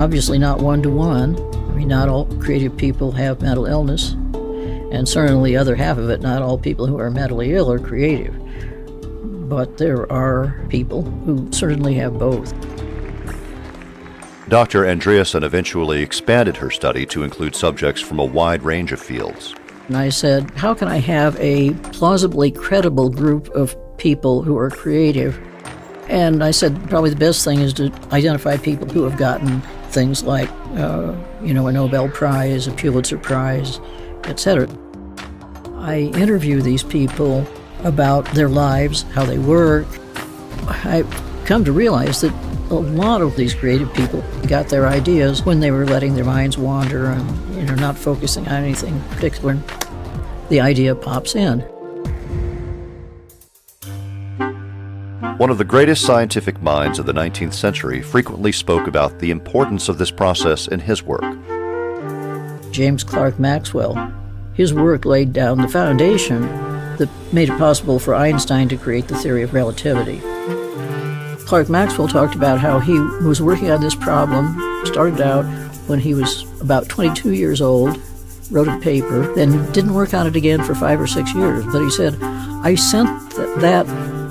Obviously not one-to-one. I mean, not all creative people have mental illness, and certainly the other half of it, not all people who are mentally ill are creative. But there are people who certainly have both. Dr. Andreasen eventually expanded her study to include subjects from a wide range of fields. And I said, how can I have a plausibly credible group of people who are creative? And I said, probably the best thing is to identify people who have gotten things like, a Nobel Prize, a Pulitzer Prize, etc. I interview these people about their lives, how they work. I've come to realize that a lot of these creative people got their ideas when they were letting their minds wander and, not focusing on anything particular. The idea pops in. One of the greatest scientific minds of the 19th century frequently spoke about the importance of this process in his work. James Clerk Maxwell, his work laid down the foundation that made it possible for Einstein to create the theory of relativity. Clerk Maxwell talked about how he was working on this problem, started out when he was about 22 years old, wrote a paper, then didn't work on it again for 5 or 6 years. But he said, I sent that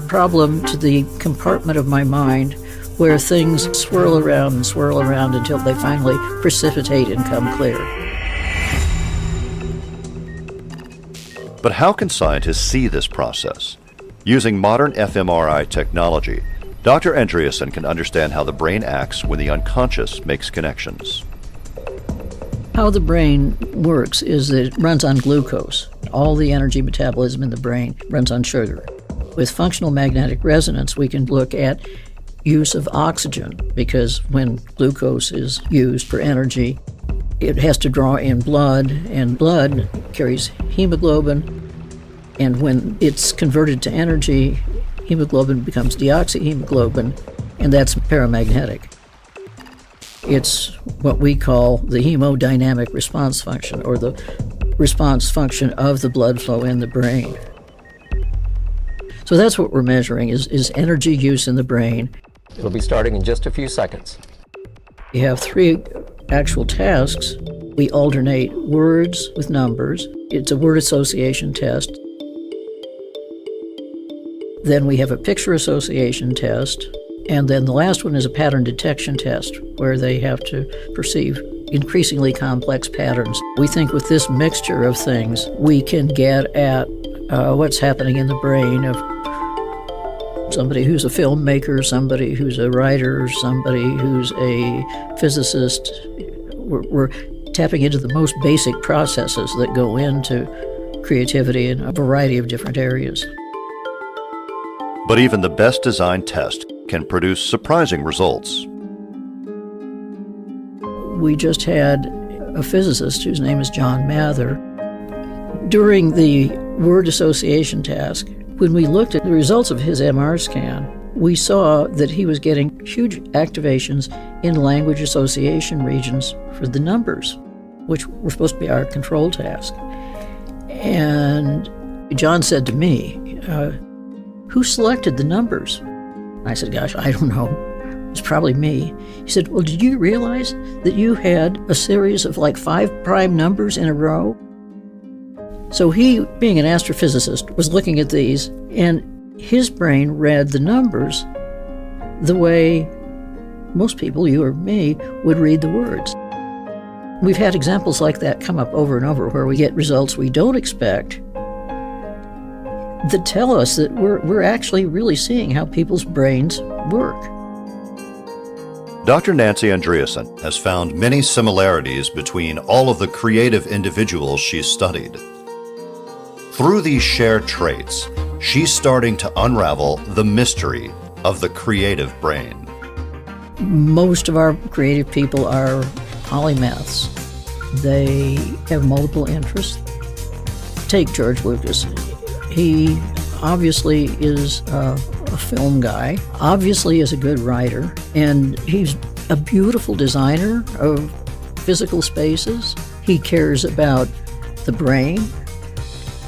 problem to the compartment of my mind where things swirl around until they finally precipitate and come clear. But how can scientists see this process? Using modern fMRI technology, Dr. Andreasen can understand how the brain acts when the unconscious makes connections. How the brain works is that it runs on glucose. All the energy metabolism in the brain runs on sugar. With functional magnetic resonance, we can look at use of oxygen, because when glucose is used for energy, it has to draw in blood, and blood carries hemoglobin, and when it's converted to energy, hemoglobin becomes deoxyhemoglobin, and that's paramagnetic. It's what we call the hemodynamic response function, or the response function of the blood flow in the brain. So that's what we're measuring, is energy use in the brain. It'll be starting in just a few seconds. You have 3 actual tasks. We alternate words with numbers. It's a word association test. Then we have a picture association test. And then the last one is a pattern detection test, where they have to perceive increasingly complex patterns. We think with this mixture of things, we can get at what's happening in the brain of somebody who's a filmmaker, somebody who's a writer, somebody who's a physicist. We're tapping into the most basic processes that go into creativity in a variety of different areas. But even the best designed test can produce surprising results. We just had a physicist whose name is John Mather. During the word association task, when we looked at the results of his MR scan, we saw that he was getting huge activations in language association regions for the numbers, which were supposed to be our control task. And John said to me, who selected the numbers? I said, gosh, I don't know. It's probably me. He said, well, did you realize that you had a series of like 5 prime numbers in a row? So he, being an astrophysicist, was looking at these, and his brain read the numbers the way most people, you or me, would read the words. We've had examples like that come up over and over, where we get results we don't expect that tell us that we're actually really seeing how people's brains work. Dr. Nancy Andreasen has found many similarities between all of the creative individuals she's studied. Through these shared traits, she's starting to unravel the mystery of the creative brain. Most of our creative people are polymaths. They have multiple interests. Take George Lucas. He obviously is a film guy, obviously is a good writer, and he's a beautiful designer of physical spaces. He cares about the brain.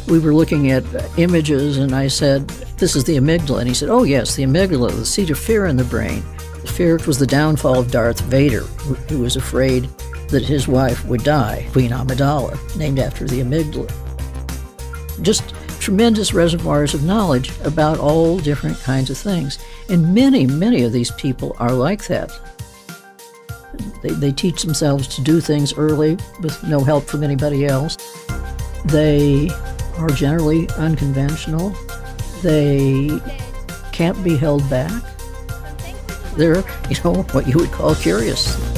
We were looking at images, and I said, this is the amygdala. And he said, oh yes, the amygdala, the seat of fear in the brain. Fear was the downfall of Darth Vader, who was afraid that his wife would die, Queen Amidala, named after the amygdala. Just tremendous reservoirs of knowledge about all different kinds of things. And many, many of these people are like that. They teach themselves to do things early with no help from anybody else. They are generally unconventional. They can't be held back. They're, what you would call curious.